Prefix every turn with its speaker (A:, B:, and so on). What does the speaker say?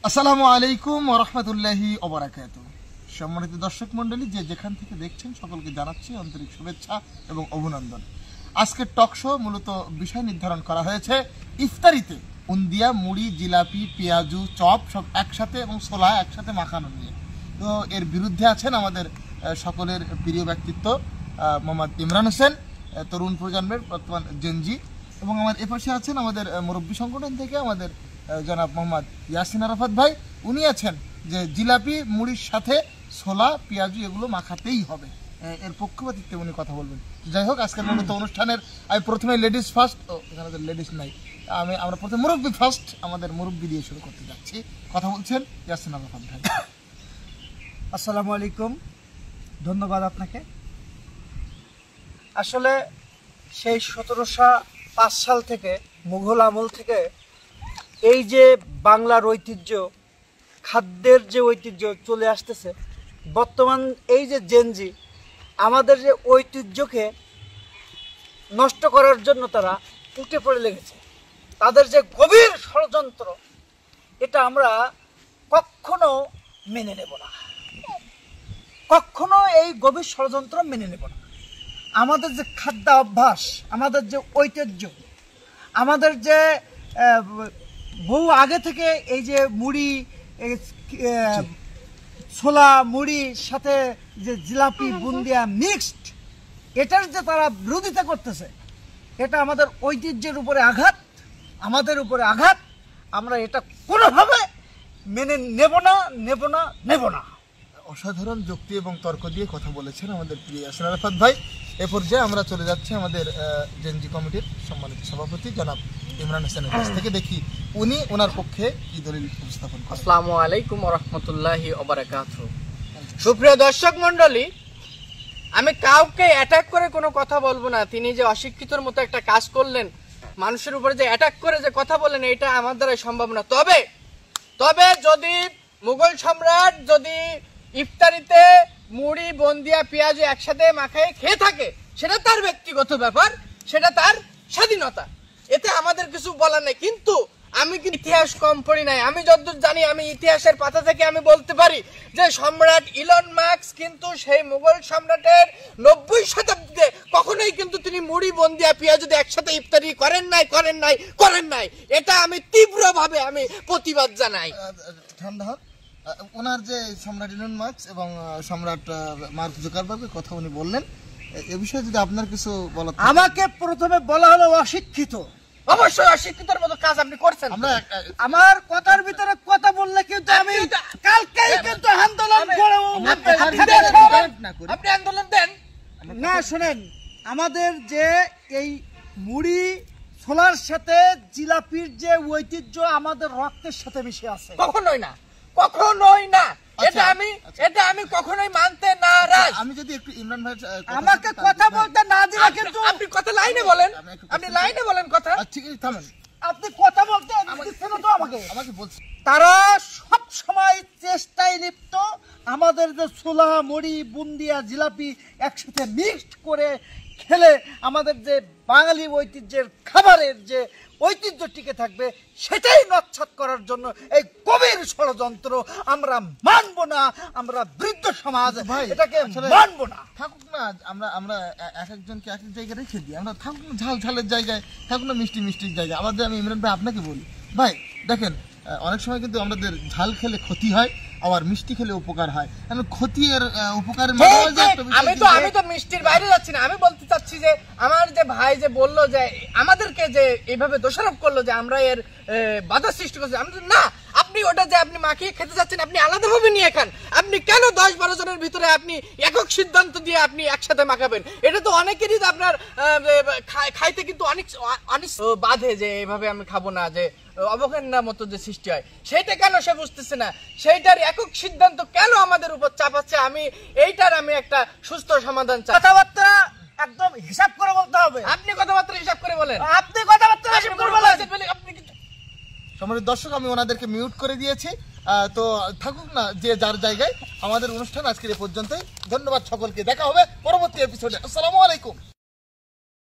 A: আসসালামু আলাইকুম ওয়া রাহমাতুল্লাহি ওয়া বারাকাতুহু। সম্মানিত দর্শক মণ্ডলী, যে যেখান থেকে দেখছেন সকলকে জানাচ্ছি আন্তরিক শুভেচ্ছা এবং অভিনন্দন। আজকের টক শো মূলত বিষয় নির্ধারণ করা হয়েছে ইফতারিতে বুন্দিয়া, মুড়ি, জিলাপি, পেঁয়াজু, চপ সব একসাথে এবং ছোলা একসাথে মাখানো নিয়ে। তো এর বিরুদ্ধে আছেন আমাদের সকলের প্রিয় ব্যক্তিত্ব মোহাম্মদ ইমরান হোসেন, তরুণ প্রজন্মের বর্তমান জেনজি, এবং আমার এপাশে আছেন আমাদের মুরব্বী সংগঠন থেকে আমাদের জনাব মোহাম্মদ ইয়াসিন আরাফাত ভাই। উনি আছেন যে জিলাপি মুড়ির সাথে ছোলা পেঁয়াজু এগুলো মাখাতেই হবে, এর পক্ষপাতিত্বে উনি কথা বলবেন। যাই হোক, আজকের মূলত অনুষ্ঠানের আমি প্রথমে লেডিস ফার্স্ট, এখানে লেডিস নাই, আমরা প্রথমে মুরব্বী ফার্স্ট, আমাদের মুরব্বী দিয়ে শুরু করতে যাচ্ছি। কথা বলছেন ইয়াসিন আরাফাত ভাই।
B: আসসালামু আলাইকুম, ধন্যবাদ আপনাকে। আসলে সেই 1705 সাল থেকে, মুঘল আমল থেকে এই যে বাংলার ঐতিহ্য, খাদ্যের যে ঐতিহ্য চলে আসতেছে, বর্তমান এই যে জেনজি আমাদের যে ঐতিহ্যকে নষ্ট করার জন্য তারা উঠে পড়ে লেগেছে। তাদের যে গভীর ষড়যন্ত্র, এটা আমরা কখনো মেনে নেব না, কখনো এই গভীর ষড়যন্ত্র মেনে নেব না। আমাদের যে খাদ্য অভ্যাস, আমাদের যে ঐতিহ্য, আমাদের যে বহু আগে থেকে এই যে মুড়ি, ছোলা মুড়ির সাথে যে জিলাপি বুন্দিয়া মিক্সড, এটার যে তারা বিরোধিতা করতেছে, এটা আমাদের ঐতিহ্যের উপরে আঘাত, আমাদের উপরে আঘাত। আমরা এটা কোনোভাবে মেনে নেব না, নেব না, নেব না।
A: অসাধারণ যুক্তি এবং তর্ক দিয়ে কথা বলেছেন আমাদের প্রিয় ইয়াসিন আরাফাত ভাই। এ পর্যায়ে আমরা চলে যাচ্ছি আমাদের জেনজি কমিটির সম্মানিত সভাপতি জনাব ইমরান হোসেনের কাছ থেকে, দেখি উনি ওনার পক্ষে কি দলিল উপস্থাপন করেন।
C: আসসালামু আলাইকুম ওয়া রাহমাতুল্লাহি ওয়া বারাকাতুহু। সুপ্রিয় দর্শক মণ্ডলী, আমি কাউকে অ্যাটাক করে কোনো কথা বলবো না। তিনি যে অশিক্ষিতর মতো একটা কাজ করলেন, মানুষের উপরে যে অ্যাটাক করে যে কথা বললেন, এটা আমার দ্বারা সম্ভব না। তবে যদি মুঘল সম্রাট যদি ইফতারিতে মুড়ি বন্দিয়া পেঁয়াজ একসাথে মাখায় খেয়ে থাকে, সেটা তার ব্যক্তিগত ব্যাপার, সেটা তার স্বাধীনতা, এতে আমাদের কিছু বলার নেই। কিন্তু আমি কি ইতিহাস কম পড়ি নাই? আমি যতদূর জানি, আমি ইতিহাসের পাতা থেকে আমি বলতে পারি যে সম্রাট ইলন মাস্ক কিন্তু সেই মুঘল সম্রাটের 90 শতাব্দীতে কখনোই কিন্তু তিনি মুড়ি বন্দিয়া পেঁয়াজ যদি একসাথে ইফতারি করেন নাই। এটা আমি তীব্রভাবে আমি প্রতিবাদ জানাই।
A: ঠান্ডা হোক, ওনার যে সম্রাট ইলন মাস্ক এবং সম্রাট মার্ক জুকারবার্গের কথা উনি বললেন, এ বিষয়ে যদি আপনার কিছু বলা।
B: আমাকে প্রথমে বলা হলো অশিক্ষিত।
C: অবশ্যই অশিক্ষিতের মতো কাজ আপনি করছেন।
B: আমার কথার ভিতরে কথা বললে কিন্তু আমি কালকেই কিন্তু আন্দোলন করে
C: আপনি আন্দোলন দেন
B: না। শুনেন, আমাদের যে এই মুড়ি ছোলার সাথে জিলাপির যে ঐতিহ্য আমাদের রক্তের সাথে মিশে আছে,
C: কখনোই না। এটা আমি কখনোই মানতে নারাজ।
A: আমি যদি একটু ইমরান ভাই
B: আমাকে কথা বলতে না দিলে কিন্তু
C: আপনি কথা লাইনে বলেন, কথা।
A: ঠিক আছে, থামেন।
B: আপনি কথা বলতে দিচ্ছেন তো আমাকে
A: বলছি।
B: তারা সব সময় চেষ্টায় লিপ্ত আমাদের যে ছোলা মুড়ি বুন্দিয়া জিলাপি একসাথে মিক্সড করে খেলে আমাদের যে বাঙালি ঐতিহ্যের খাবারের যে ঐতিহ্য টিকে থাকবে, সেটাই নচ্ছাদ করার জন্য এই গভীর ষড়যন্ত্র আমরা মানব না। আমরা বৃদ্ধ সমাজ এটাকে মানব না।
A: থাকুক না, আমরা এক একজনকে এক এক জায়গায় রেখে দিই। আমরা থাকুক না ঝাল ঝালের জায়গায়, থাকুক না মিষ্টির জায়গায়। আমাদের আমি ইমরান ভাই আপনাকে বলি, ভাই দেখেন, অনেক সময় কিন্তু আমাদের ঝাল খেলে ক্ষতি হয়, আবার মিষ্টি খেলে উপকার হয়। ক্ষতি আর উপকারের
C: আমি তো মিষ্টির বাইরে যাচ্ছি না। আমি বলতে চাচ্ছি যে আমার যে ভাই যে বললো যে আমাদেরকে যে এইভাবে দোষারোপ করলো যে আমরা এর বাধা সৃষ্টি করছি, আমি না, আপনি ওটা যে আপনি মাখিয়ে খেতে যাচ্ছেন, আপনি আলাদাভাবে নিয়ে খান। আপনি কেন 10-12 জনের ভিতরে আপনি একক সিদ্ধান্ত দিয়ে আপনি একসাথে মাখাবেন? এটা তো অনেকেরই আপনার খাইতে কিন্তু অনেক বাধে যে এইভাবে আমি খাবো না, যে অবজ্ঞার মতো যে সৃষ্টি হয়, সেটা কেন সে বুঝতেছে না? সেইটার একক সিদ্ধান্ত কেন আমাদের উপর চাপাচ্ছে? এইটার আমি একটা সুস্থ সমাধান চাই।
B: কথাবার্তা একদম হিসাব করে বলতে হবে।
C: আপনি কথাবার্তা হিসাব করে বলেন।
B: আপনি কথাবার্তা হিসাব করে বলেন।
A: সম্মানিত দর্শক, আমি ওনাদেরকে মিউট করে দিয়েছি। তো থাকুক না যে যার জায়গায়। আমাদের অনুষ্ঠান আজকের এ পর্যন্তই। ধন্যবাদ সকলকে, দেখা হবে পরবর্তী এপিসোডে। আসসালামু আলাইকুম।